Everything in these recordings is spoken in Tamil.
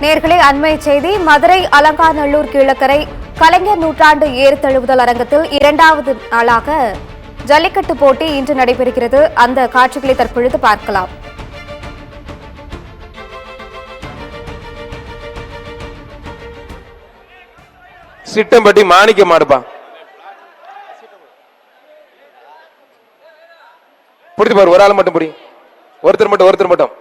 நேர்களே, அண்மை செய்தி. மதுரை அலங்காநல்லூர் கீழக்கரை கலைஞர் நூற்றாண்டு ஏறு தழுவுதல் அரங்கத்தில் 2வது நாளாக ஜல்லிக்கட்டு போட்டி இன்று நடைபெறுகிறது. அந்த காட்சிகளை தற்பொழுது பார்க்கலாம். சிட்டம்பட்டி மாணிக்க மாடுப்பா, பிடித்து பாரு. ஒரு ஆள் மட்டும் பிடி, ஒருத்தர் மட்டும்.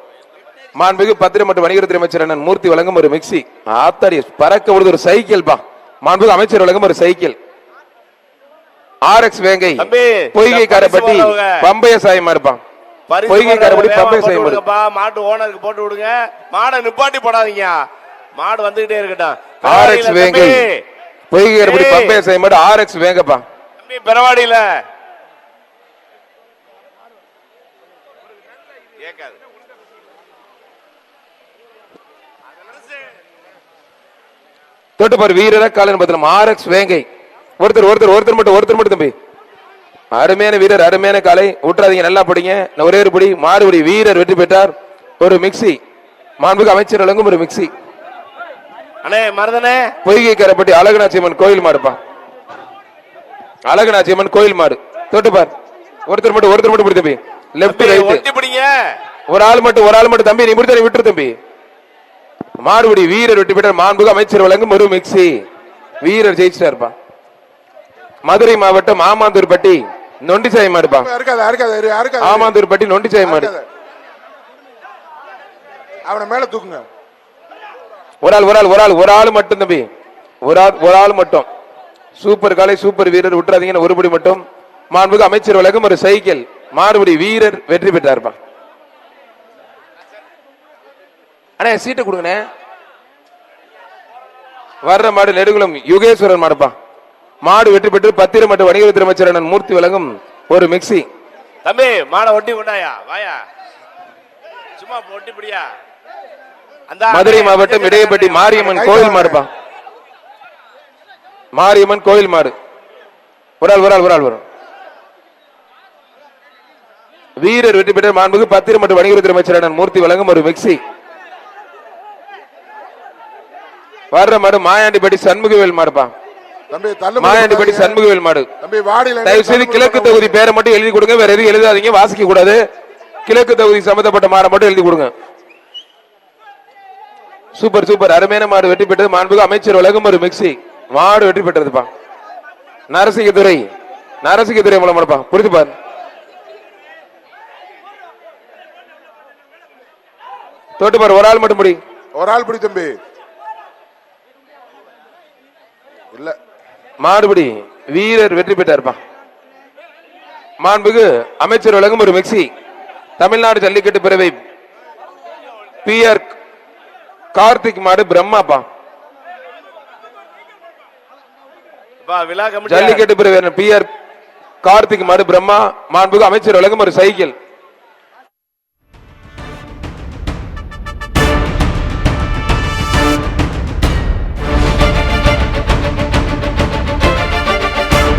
மாண்புமிகு பத்திரம் மற்றும் வணிகத்துறை அமைச்சர் அண்ணன் மூர்த்தி வழங்கும் ஒரு மிக்சி. ஆத்தாடி பறக்க விடுது ஒரு சைக்கிள் பா. மாண்புமிகு அமைச்சர் வழங்கும் ஒரு சைக்கிள். RX வேங்கை பொய்கை காரப்பட்டி பம்பைய சாயம் மாடுப்பான். பொய்கை காரப்பட்டி பம்பைய சாயம் மாடு. மாட்டு ஓனருக்கு போட்டு விடுங்க. மாடை நிப்பாட்டி போடாதீங்க. மாடு வந்துகிட்டே இருக்கட்டும். RX வேங்கை பொய்கை காரப்பட்டி பம்பைய சாயம் மாடு. RX வேங்கப்பா. பெறவாடியில தொட்டுப்பார் வீரர காலன் பத்திரம். RX வேங்கை ஒருத்தர் மட்டும் தம்பி. அருமையான வீரர், அருமையான காலை. ஊற்றாதீங்க, நல்லா படிங்க. ஒரே ஒரு படி மாறுபடி. வீரர் வெற்றி பெற்றார். ஒரு மிக்சி. மாண்புமிகு அமைச்சர் வழங்கும் ஒரு மிக்சி. அண்ணே மருதனே பொய்கை கரப்பட்டி அழகநாச்சியம்மன் கோயில் மாடுப்பா. அழகநாச்சியம்மன் கோயில் மாடு. தொட்டுப்பார். ஒருத்தர் மட்டும் பிடி தம்பி. லெப்ட் ரைட் பிடிங்க. ஒரு ஆள் மட்டும் தம்பி. நீ முடித்த விட்டுரு தம்பி. மாறுபடி வீரர் வெற்றி பெற்றார். மாண்புமிகு அமைச்சர் வழங்கும் ஒரு மிக்சி. வீரர் ஜெயிச்சிட்டாருப்பா. மதுரை மாவட்டம் ஆமாந்தூர்பட்டி நொண்டிச்சாய் மாடுப்பா. ஆமாந்தூர்பட்டி நொண்டிச்சாய் மாடு. அவனை மேல தூக்குங்க. ஒரு ஆள் மட்டும் தம்பி. ஒரு ஆள் மட்டும். சூப்பர் காலை, சூப்பர் வீரர். விட்டுறாதீங்க, ஒருபடி மட்டும். மாண்புமிகு அமைச்சர் வழங்கும் ஒரு சைக்கிள். மாறுபடி வீரர் வெற்றி பெற்றார்ப்பா. அண்ணே சீட்டை கொடுங்கண்ணே. வர்ற மாடு நெடுங்குளம் யுகேஸ்வரன் மாடுப்பா. மாடு வெற்றி பெற்று பத்திரம் மற்றும் வணிகத்துறை அமைச்சர் அண்ணன் மூர்த்தி வழங்கும் ஒரு மிக்சி. தம்பி மாடை ஒட்டி கொண்டாயா, வாயா, சும்மா ஒட்டி பிடியா. மதுரை மாவட்டம் இடையப்பட்டி மாரியம்மன் கோயில் மாடுப்பா. மாரியம்மன் கோயில் மாடு. ஒரு ஆள் வரும். வீரர் வெற்றி பெற்ற மாண்புமிகு பத்திரம் மற்றும் வணிகத்துறை அமைச்சர் அண்ணன் மூர்த்தி வழங்கும் ஒரு மிக்சி. வர்ற மாடு மாயாண்டிப்பட்டி சண்முகவேல் மாடுப்பா. மாயாண்டிப்பட்டி சண்முகவேல் மாடு. தயவு செய்து கிழக்கு தொகுதி பேரை மட்டும் எழுதி கொடுங்க. வேற எதுவும் எழுதாதீங்க, வாசிக்க கூடாது. கிழக்கு தொகுதி சம்பந்தப்பட்ட மாடை மட்டும் எழுதி கொடுங்க. சூப்பர் அருமையான மாடு வெற்றி பெற்றது. மாண்புமிகு அமைச்சர் வழங்கும் ஒரு மிக்சி. மாடு வெற்றி பெற்றதுப்பா. நரசிங்கத்துறை மூலம் மாடுப்பா. புரிந்து பாரு. தொட்டு பாரு. ஒரு ஆள் மட்டும் பிடி. ஒரு ஆள் பிடி தம்பி. இல்ல மாடுபடி வீரர் வெற்றி பெற்றார்ப்பா. மாண்புமிகு அமைச்சர் வழங்கும் ஒரு மிக்சி. தமிழ்நாடு ஜல்லிக்கட்டு பிரிவை PR கார்த்திக் மாடு பிரம்மாப்பா. ஜல்லிக்கட்டு பிரிவு PR கார்த்திக் மாடு பிரம்மா. மாண்புமிகு அமைச்சர் வழங்கும் ஒரு சைக்கிள்.